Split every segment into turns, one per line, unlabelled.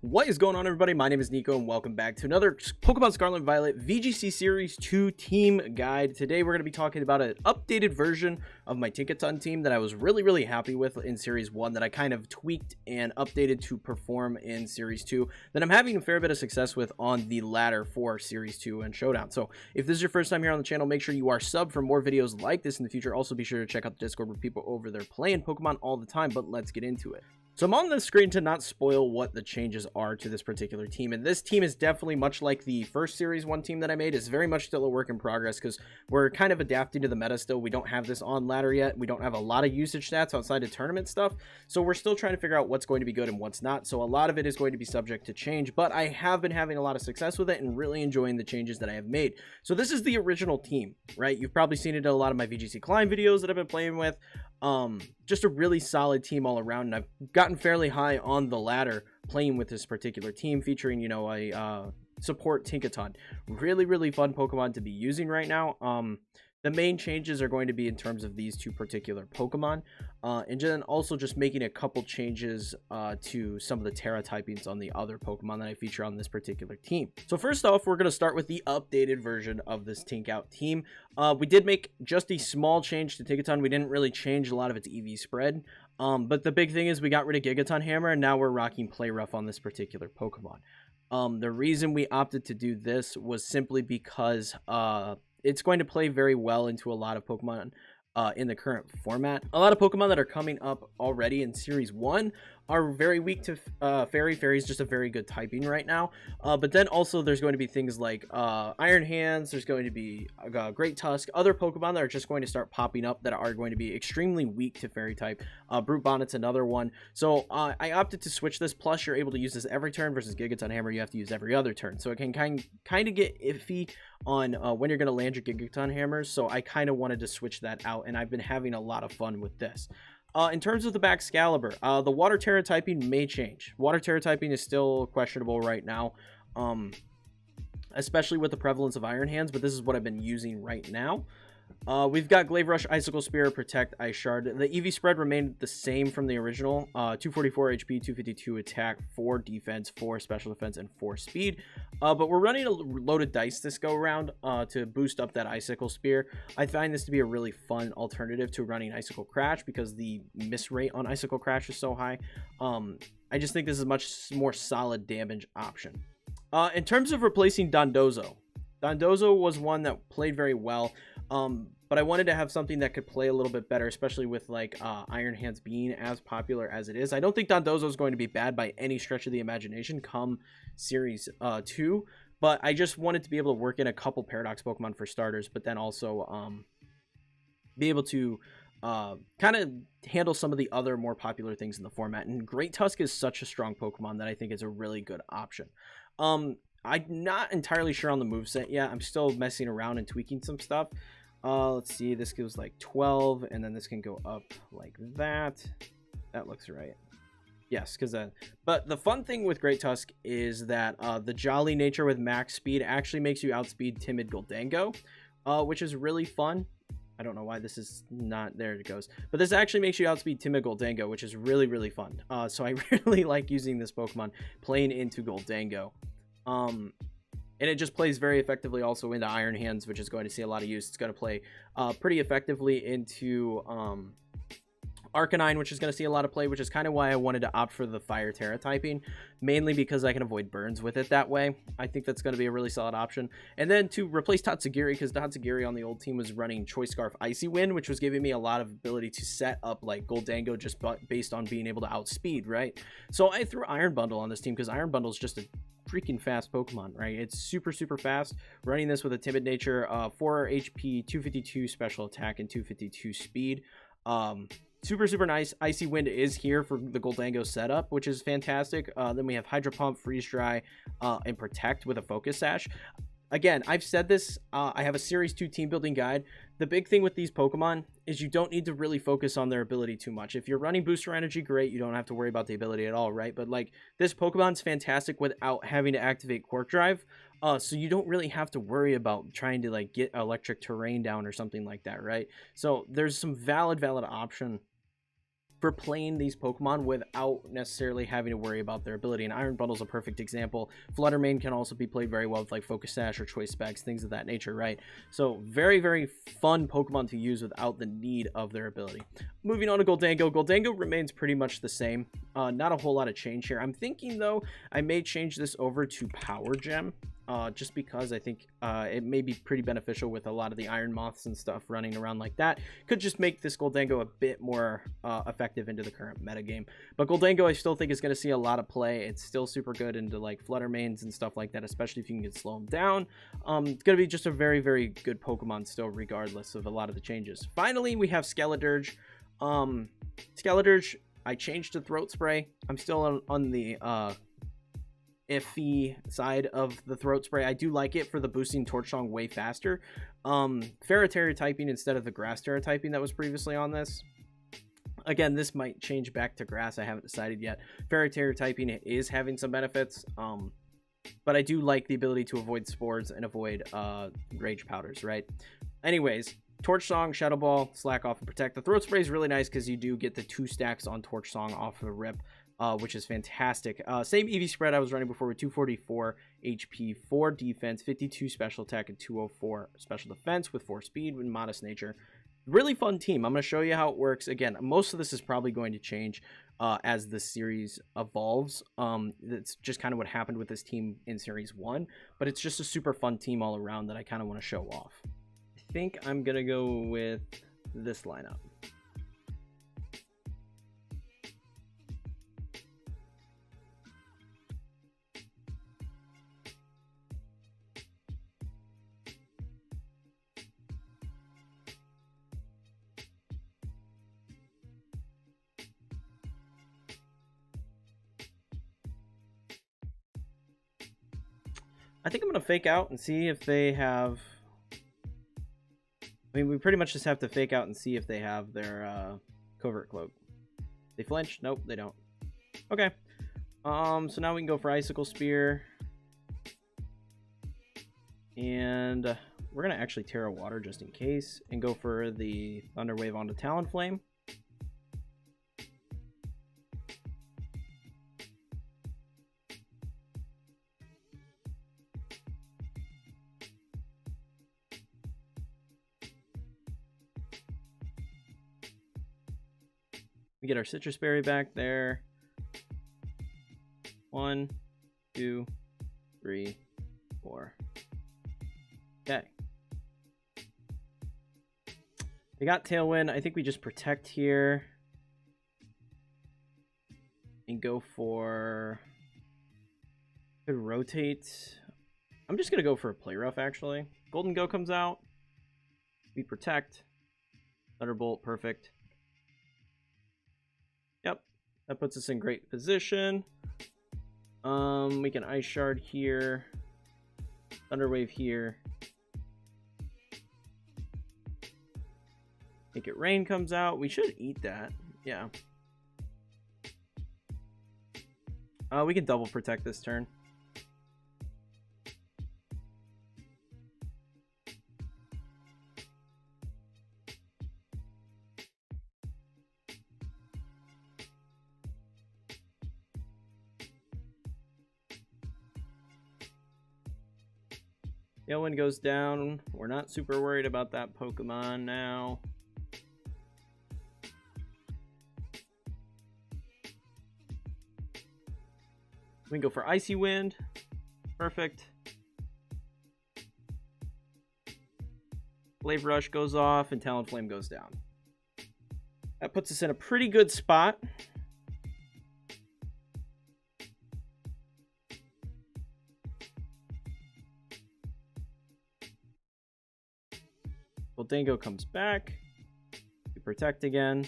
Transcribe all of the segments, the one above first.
What is going on, everybody? My name is Kneeckoh and welcome back to another Pokemon Scarlet and Violet VGC Series 2 team guide. Today we're going to be talking about an updated version of my Tinkaton team that I was really happy with in Series 1 that I kind of tweaked and updated to perform in Series 2 that I'm having a fair bit of success with on the ladder for Series 2 and Showdown. So if this is your first time here on the channel, make sure you are subbed for more videos like this in the future. Also be sure to check out the Discord where people over there playing Pokemon all the time, but let's get into it. So I'm on the screen to not spoil what the changes are to this particular team, and this team is definitely much like the first Series 1 team that I made. It's very much still a work in progress because we're kind of adapting to the meta still. We don't have this on ladder yet. We don't have a lot of usage stats outside of tournament stuff, so we're still trying to figure out what's going to be good and what's not. So a lot of it is going to be subject to change, but I have been having a lot of success with it and really enjoying the changes that I have made. So this is the original team, right? You've probably seen it in a lot of my VGC Climb videos that I've been playing with. Just a really solid team all around, and I've gotten fairly high on the ladder playing with this particular team, featuring, you know, a support Tinkaton. Really fun Pokemon to be using right now. The main changes are going to be in terms of these two particular Pokemon, and then also just making a couple changes to some of the Terra typings on the other Pokemon that I feature on this particular team. So first off, we're going to start with the updated version of this Tinkaton team. We did make just a small change to Tinkaton. We didn't really change a lot of its EV spread, but the big thing is we got rid of Gigaton Hammer, and now we're rocking Play Rough on this particular Pokemon. The reason we opted to do this was simply because it's going to play very well into a lot of Pokemon in the current format. A lot of Pokemon that are coming up already in Series 1 are very weak to Fairy. Fairy is just a very good typing right now. But then also there's going to be things like Iron Hands. There's going to be Great Tusk. Other Pokemon that are just going to start popping up that are going to be extremely weak to Fairy type. Brute Bonnet's another one. So I opted to switch this. Plus you're able to use this every turn versus Gigaton Hammer. You have to use every other turn. So it can kind of get iffy on when you're going to land your Gigaton Hammers. So I kind of wanted to switch that out, and I've been having a lot of fun with this. In terms of the back Excalibur, the Water Terra typing may change. Water Terra typing is still questionable right now, especially with the prevalence of Iron Hands, but this is what I've been using right now. We've got Glaive Rush, Icicle Spear, Protect, Ice Shard. The EV spread remained the same from the original. 244 HP, 252 attack, 4 defense, 4 special defense, and 4 speed. But we're running a loaded dice this go around to boost up that Icicle Spear. I find this to be a really fun alternative to running Icicle Crash because the miss rate on Icicle Crash is so high. I just think this is a much more solid damage option. In terms of replacing Dondozo, Dondozo was one that played very well. But I wanted to have something that could play a little bit better, especially with like Iron Hands being as popular as it is. I don't think Dondozo is going to be bad by any stretch of the imagination come Series 2, but I just wanted to be able to work in a couple Paradox Pokemon for starters, but then also be able to kind of handle some of the other more popular things in the format. And Great Tusk is such a strong Pokemon that I think is a really good option. I'm not entirely sure on the moveset yet. I'm still messing around and tweaking some stuff. Let's see, this goes like 12, and then this can go up like that. That looks right. Yes, because but the fun thing with Great Tusk is that the jolly nature with max speed actually makes you outspeed timid Goldango, which is really fun. I don't know why this is not there. It goes, but this actually makes you outspeed timid Goldango, which is really fun. So I really like using this Pokemon playing into Goldango. And it just plays very effectively also into Iron Hands, which is going to see a lot of use. It's going to play pretty effectively into Arcanine, which is going to see a lot of play, which is kind of why I wanted to opt for the Fire Terra typing, mainly because I can avoid burns with it that way. I think that's going to be a really solid option. And then to replace Tatsugiri, because Tatsugiri on the old team was running Choice Scarf Icy Wind, which was giving me a lot of ability to set up like Goldango just based on being able to outspeed, right? So I threw Iron Bundle on this team because Iron Bundle is just a freaking fast Pokemon, right? It's super fast. Running this with a timid nature, 4 HP, 252 special attack, and 252 speed. Super nice. Icy Wind is here for the Goldango setup, which is fantastic. Then we have Hydro Pump, Freeze Dry, and Protect with a Focus Sash. Again, I've said this, I have a Series 2 team building guide. The big thing with these Pokemon is you don't need to really focus on their ability too much. If you're running Booster Energy, great, you don't have to worry about the ability at all, right? But like, this Pokemon's fantastic without having to activate Quark Drive, so you don't really have to worry about trying to like get Electric Terrain down or something like that, right? So there's some valid option for playing these Pokemon without necessarily having to worry about their ability. And Iron Bundle is a perfect example. Fluttermane can also be played very well with like Focus Sash or Choice Specs, things of that nature, right? So very, very fun Pokemon to use without the need of their ability. Moving on to Goldango. Goldango remains pretty much the same. Not a whole lot of change here. I'm thinking, though, I may change this over to Power Gem. Just because I think it may be pretty beneficial with a lot of the Iron Moths and stuff running around like that. Could just make this Goldango a bit more effective into the current metagame. But Goldango I still think is going to see a lot of play. It's still super good into like Fluttermanes and stuff like that, especially if you can slow them down. It's going to be just a very, very good Pokemon still, regardless of a lot of the changes. Finally, we have Skeledirge. Skeledirge, I changed to Throat Spray. I'm still on the iffy side of the Throat Spray. I do like it for the boosting Torch Song way faster. Ferroterra typing instead of the Grass Terra typing that was previously on this. Again, this might change back to Grass. I haven't decided yet. Ferroterra typing is having some benefits. But I do like the ability to avoid Spores and avoid Rage Powders, right? Anyways, Torch Song, Shadow Ball, Slack Off, and Protect. The Throat Spray is really nice because you do get the 2 stacks on Torch Song off the rip. Which is fantastic. Same EV spread I was running before with 244 HP, 4 defense, 52 special attack, and 204 special defense with 4 speed and modest nature. Really fun team. I'm going to show you how it works. Again, most of this is probably going to change as the series evolves. That's just kind of what happened with this team in Series 1, but it's just a super fun team all around that I kind of want to show off. I think I'm going to go with this lineup. I think I'm going to fake out and see if they have... I mean, we pretty much just have to fake out and see if they have their Covert Cloak. They flinch? Nope, they don't. Okay. So now we can go for Icicle Spear. And we're going to actually Terra Water just in case. And go for the Thunder Wave onto Talonflame. We get our Citrus Berry back there. 1, 2, 3, 4. Okay. They got Tailwind. I think we just Protect here. And go for... Could rotate. I'm just going to go for a Play Rough, actually. Golden Go comes out. We Protect. Thunderbolt, perfect. Yep, that puts us in great position. We can Ice Shard here, Thunder Wave here. Make It Rain comes out. We should eat that. Yeah. We can double Protect this turn. Tailwind goes down. We're not super worried about that Pokemon now. We can go for Icy Wind. Perfect. Glaive Rush goes off and Talonflame goes down. That puts us in a pretty good spot. Goldango comes back. We Protect again.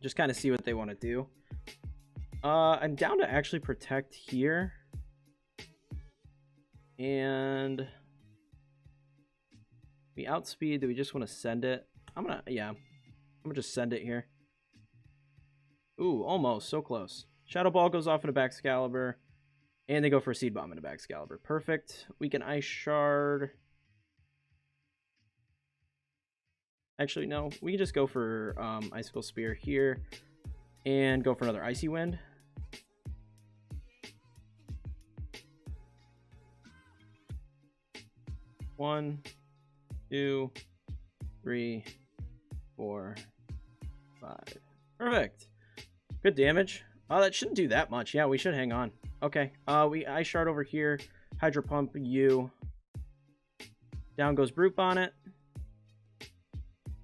Just kind of see what they want to do. I'm down to actually Protect here. And we outspeed. Do we just want to send it? I'm gonna just send it here. Ooh, almost. So close. Shadow Ball goes off in a Baxcalibur. And they go for a Seed Bomb in a Baxcalibur. Perfect. We can Ice Shard. Actually, no. We can just go for Icicle Spear here. and go for another Icy Wind. One, 2, 3, 4, 5. Perfect. Good damage. Oh, that shouldn't do that much. Yeah, we should hang on. Okay. We Ice Shard over here. Hydro Pump you. Down goes Brute Bonnet.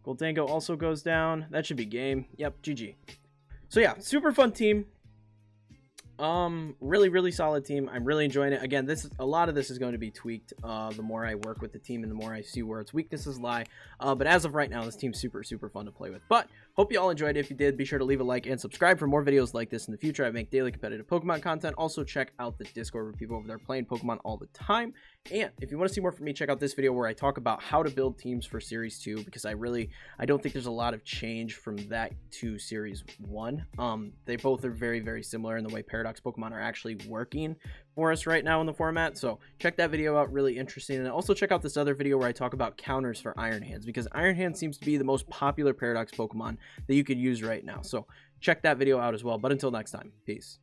Goldango also goes down. That should be game. Yep, GG. So yeah, super fun team. Really solid team. I'm really enjoying it. Again, a lot of this is going to be tweaked the more I work with the team and the more I see where its weaknesses lie. But as of right now, this team's super fun to play with. But hope you all enjoyed it. If you did, be sure to leave a like and subscribe for more videos like this in the future. I make daily competitive Pokemon content. Also check out the Discord where people over there playing Pokemon all the time. And if you want to see more from me, check out this video where I talk about how to build teams for Series 2, because I don't think there's a lot of change from that to Series 1. They both are very similar in the way Paradox Pokemon are actually working for us right now in the format. So check that video out, really interesting. And also check out this other video where I talk about counters for Iron Hands, because Iron Hands seems to be the most popular Paradox Pokemon that you could use right now. So check that video out as well. But until next time, peace.